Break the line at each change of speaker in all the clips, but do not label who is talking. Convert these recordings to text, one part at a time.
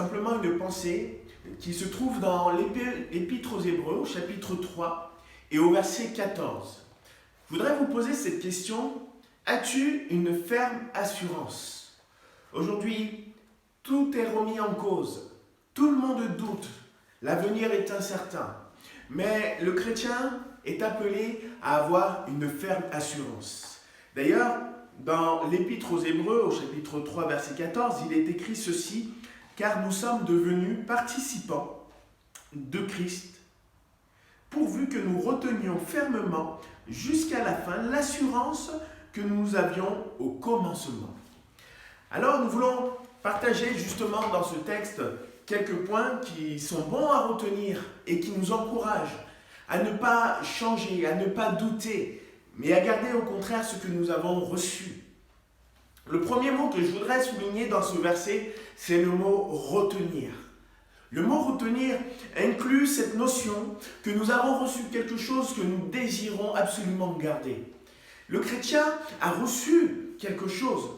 simplement une pensée qui se trouve dans l'Épître aux Hébreux, au chapitre 3 et au verset 14. Je voudrais vous poser cette question: as-tu une ferme assurance? Aujourd'hui, tout est remis en cause, tout le monde doute, l'avenir est incertain, mais le chrétien est appelé à avoir une ferme assurance. D'ailleurs, dans l'Épître aux Hébreux, au chapitre 3, verset 14, il est écrit ceci: « Car nous sommes devenus participants de Christ, pourvu que nous retenions fermement jusqu'à la fin l'assurance que nous avions au commencement. » Alors nous voulons partager justement dans ce texte quelques points qui sont bons à retenir et qui nous encouragent à ne pas changer, à ne pas douter, mais à garder au contraire ce que nous avons reçu. Le premier mot que je voudrais souligner dans ce verset, c'est le mot « retenir ». Le mot « retenir » inclut cette notion que nous avons reçu quelque chose que nous désirons absolument garder. Le chrétien a reçu quelque chose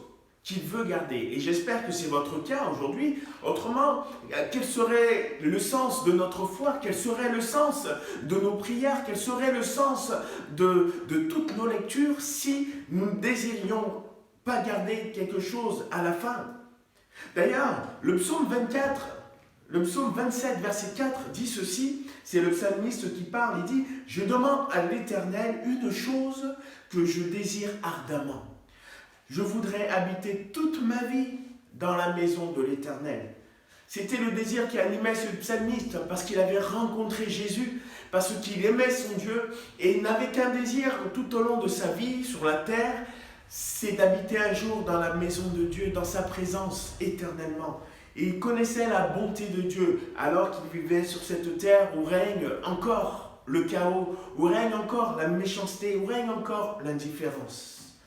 qu'il veut garder. Et j'espère que c'est votre cas aujourd'hui. Autrement, quel serait le sens de notre foi? Quel serait le sens de nos prières? Quel serait le sens de toutes nos lectures si nous ne désirions pas garder quelque chose à la fin? D'ailleurs, le psaume 27, verset 4 dit ceci, c'est le psalmiste qui parle, il dit « Je demande à l'Éternel une chose que je désire ardemment. Je voudrais habiter toute ma vie dans la maison de l'Éternel. » C'était le désir qui animait ce psalmiste parce qu'il avait rencontré Jésus, parce qu'il aimait son Dieu et il n'avait qu'un désir tout au long de sa vie sur la terre, c'est d'habiter un jour dans la maison de Dieu, dans sa présence éternellement. Et il connaissait la bonté de Dieu alors qu'il vivait sur cette terre où règne encore le chaos, où règne encore la méchanceté, où règne encore l'indifférence.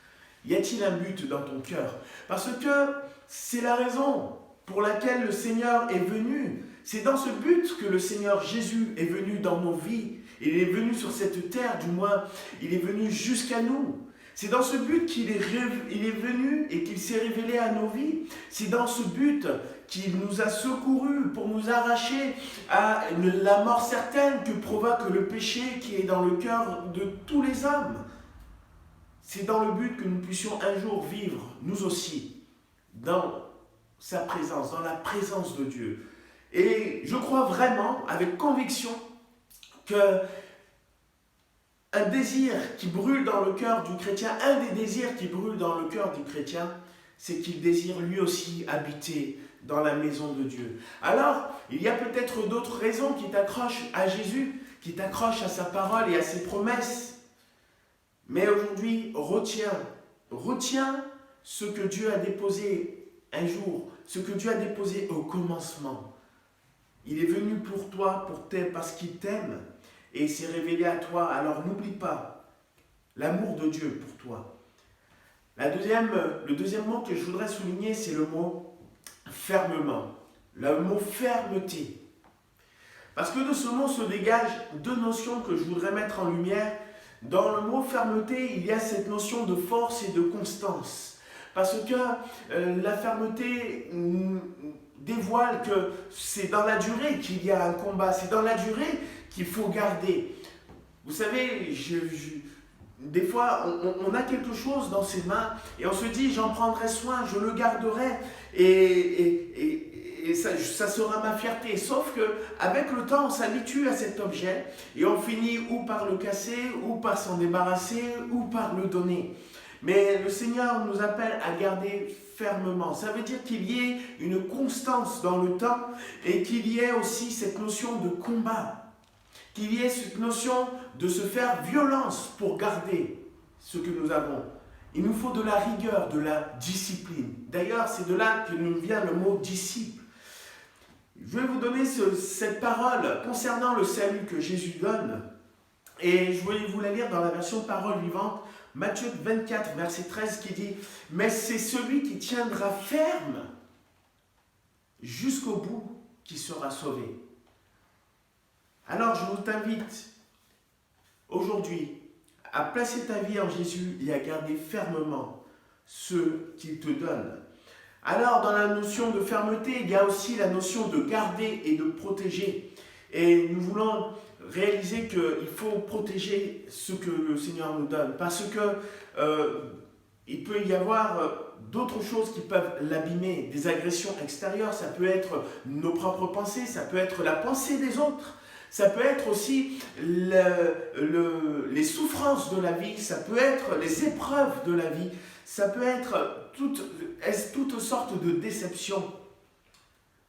Y a-t-il un but dans ton cœur? Parce que c'est la raison pour laquelle le Seigneur est venu. C'est dans ce but que le Seigneur Jésus est venu dans nos vies. Il est venu sur cette terre, du moins, il est venu jusqu'à nous. C'est dans ce but qu'il est venu et qu'il s'est révélé à nos vies. C'est dans ce but qu'il nous a secourus pour nous arracher à la mort certaine que provoque le péché qui est dans le cœur de tous les hommes. C'est dans le but que nous puissions un jour vivre, nous aussi, dans sa présence, dans la présence de Dieu. Et je crois vraiment, avec conviction, que un désir qui brûle dans le cœur du chrétien, un des désirs qui brûle dans le cœur du chrétien, c'est qu'il désire lui aussi habiter dans la maison de Dieu. Alors, il y a peut-être d'autres raisons qui t'accrochent à Jésus, qui t'accrochent à sa parole et à ses promesses. Mais aujourd'hui, retiens ce que Dieu a déposé un jour, ce que Dieu a déposé au commencement. Il est venu pour toi, parce qu'il t'aime. Et il s'est révélé à toi, alors n'oublie pas l'amour de Dieu pour toi. Le deuxième mot que je voudrais souligner, c'est le mot fermement, le mot fermeté. Parce que de ce mot se dégagent deux notions que je voudrais mettre en lumière. Dans le mot fermeté, il y a cette notion de force et de constance. Parce que la fermeté dévoile que c'est dans la durée qu'il y a un combat, c'est dans la durée qu'il faut garder. Vous savez, des fois, on a quelque chose dans ses mains et on se dit, j'en prendrai soin, je le garderai et ça sera ma fierté. Sauf qu'avec le temps, on s'habitue à cet objet et on finit ou par le casser, ou par s'en débarrasser, ou par le donner. Mais le Seigneur nous appelle à garder fermement. Ça veut dire qu'il y ait une constance dans le temps et qu'il y ait aussi cette notion de combat. Qu'il y ait cette notion de se faire violence pour garder ce que nous avons. Il nous faut de la rigueur, de la discipline. D'ailleurs, c'est de là que nous vient le mot disciple. Je vais vous donner cette parole concernant le salut que Jésus donne. Et je vais vous la lire dans la version parole vivante, Matthieu 24, verset 13, qui dit « Mais c'est celui qui tiendra ferme jusqu'au bout qui sera sauvé. » Alors je vous invite aujourd'hui à placer ta vie en Jésus et à garder fermement ce qu'il te donne. Alors, dans la notion de fermeté, il y a aussi la notion de garder et de protéger. Et nous voulons réaliser qu'il faut protéger ce que le Seigneur nous donne, parce que il peut y avoir d'autres choses qui peuvent l'abîmer, des agressions extérieures, ça peut être nos propres pensées, ça peut être la pensée des autres, ça peut être aussi les souffrances de la vie, ça peut être les épreuves de la vie, ça peut être toutes sortes de déceptions.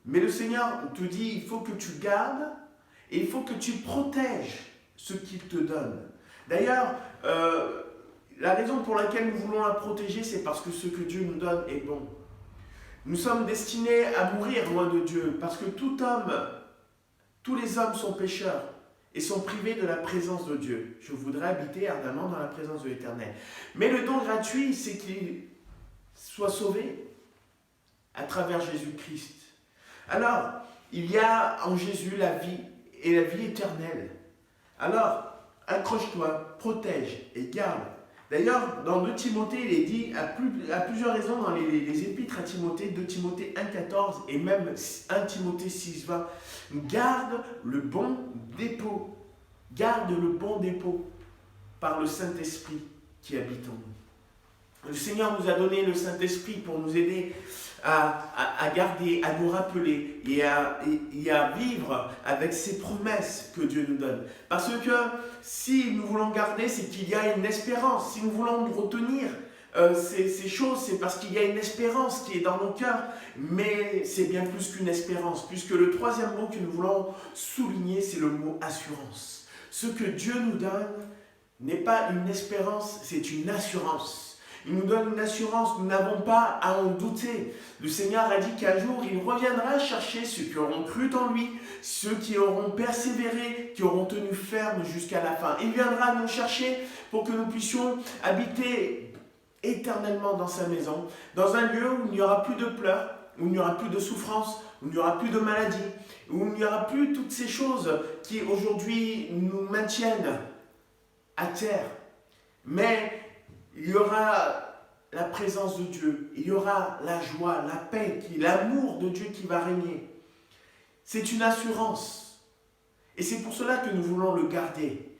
Mais le Seigneur te dit, il faut que tu gardes et il faut que tu protèges ce qu'il te donne. D'ailleurs, la raison pour laquelle nous voulons la protéger, c'est parce que ce que Dieu nous donne est bon. Nous sommes destinés à mourir loin de Dieu, parce que tous les hommes sont pécheurs et sont privés de la présence de Dieu. Je voudrais habiter ardemment dans la présence de l'Éternel. Mais le don gratuit, c'est qu'il soit sauvé à travers Jésus-Christ. Alors, il y a en Jésus la vie et la vie éternelle. Alors, accroche-toi, protège et garde. D'ailleurs, dans 2 Timothée, il est dit à plusieurs raisons dans les épîtres à Timothée, 2 Timothée 1,14 et même 1 Timothée 6,20. Garde le bon dépôt. Garde le bon dépôt par le Saint-Esprit qui habite en nous. Le Seigneur nous a donné le Saint-Esprit pour nous aider à garder, à nous rappeler et à vivre avec ces promesses que Dieu nous donne. Parce que si nous voulons garder, c'est qu'il y a une espérance. Si nous voulons nous retenir ces choses, c'est parce qu'il y a une espérance qui est dans nos cœurs. Mais c'est bien plus qu'une espérance, puisque le troisième mot que nous voulons souligner, c'est le mot assurance. Ce que Dieu nous donne n'est pas une espérance, c'est une assurance. Il nous donne une assurance, nous n'avons pas à en douter. Le Seigneur a dit qu'un jour, il reviendra chercher ceux qui auront cru en lui, ceux qui auront persévéré, qui auront tenu ferme jusqu'à la fin. Il viendra nous chercher pour que nous puissions habiter éternellement dans sa maison, dans un lieu où il n'y aura plus de pleurs, où il n'y aura plus de souffrance, où il n'y aura plus de maladie, où il n'y aura plus toutes ces choses qui aujourd'hui nous maintiennent à terre. Mais il y aura la présence de Dieu, il y aura la joie, la paix, l'amour de Dieu qui va régner. C'est une assurance. Et c'est pour cela que nous voulons le garder.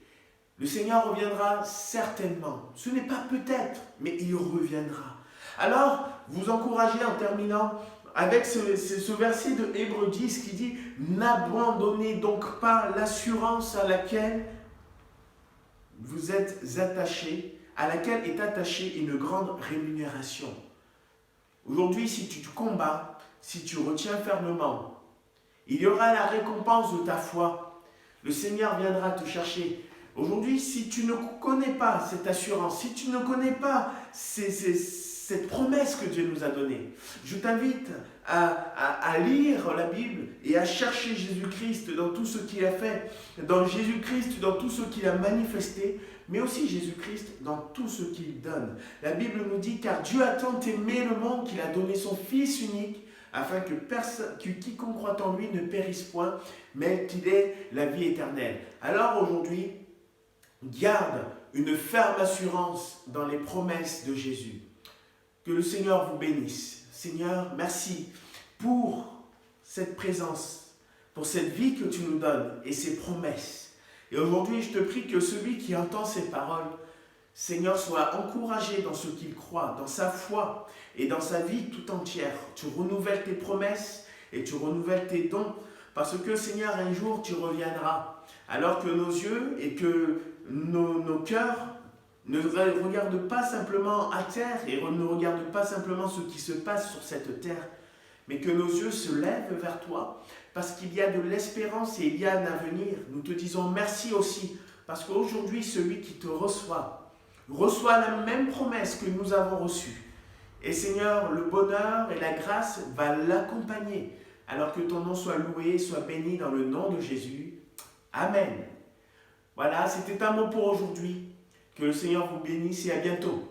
Le Seigneur reviendra certainement. Ce n'est pas peut-être, mais il reviendra. Alors, vous encouragez en terminant avec ce verset de Hébreux 10 qui dit « N'abandonnez donc pas l'assurance à laquelle vous êtes attachés, à laquelle est attachée une grande rémunération. » Aujourd'hui, si tu te combats, si tu retiens fermement, il y aura la récompense de ta foi. Le Seigneur viendra te chercher. Aujourd'hui, si tu ne connais pas cette assurance, si tu ne connais pas cette promesse que Dieu nous a donnée, je t'invite à lire la Bible et à chercher Jésus-Christ dans tout ce qu'il a fait, dans Jésus-Christ dans tout ce qu'il a manifesté, mais aussi Jésus-Christ dans tout ce qu'il donne. La Bible nous dit « Car Dieu a tant aimé le monde qu'il a donné son Fils unique, afin que quiconque croit en lui ne périsse point, mais qu'il ait la vie éternelle. » Alors aujourd'hui, garde une ferme assurance dans les promesses de Jésus. Que le Seigneur vous bénisse. Seigneur, merci pour cette présence, pour cette vie que tu nous donnes et ces promesses. Et aujourd'hui, je te prie que celui qui entend ces paroles, Seigneur, soit encouragé dans ce qu'il croit, dans sa foi et dans sa vie tout entière. Tu renouvelles tes promesses et tu renouvelles tes dons, parce que, Seigneur, un jour, tu reviendras. Alors que nos yeux et que nos cœurs ne regardent pas simplement à terre et ne regardent pas simplement ce qui se passe sur cette terre, mais que nos yeux se lèvent vers toi, parce qu'il y a de l'espérance et il y a un avenir. Nous te disons merci aussi, parce qu'aujourd'hui, celui qui te reçoit la même promesse que nous avons reçue. Et Seigneur, le bonheur et la grâce va l'accompagner, alors que ton nom soit loué, soit béni dans le nom de Jésus. Amen. Voilà, c'était un mot pour aujourd'hui. Que le Seigneur vous bénisse et à bientôt.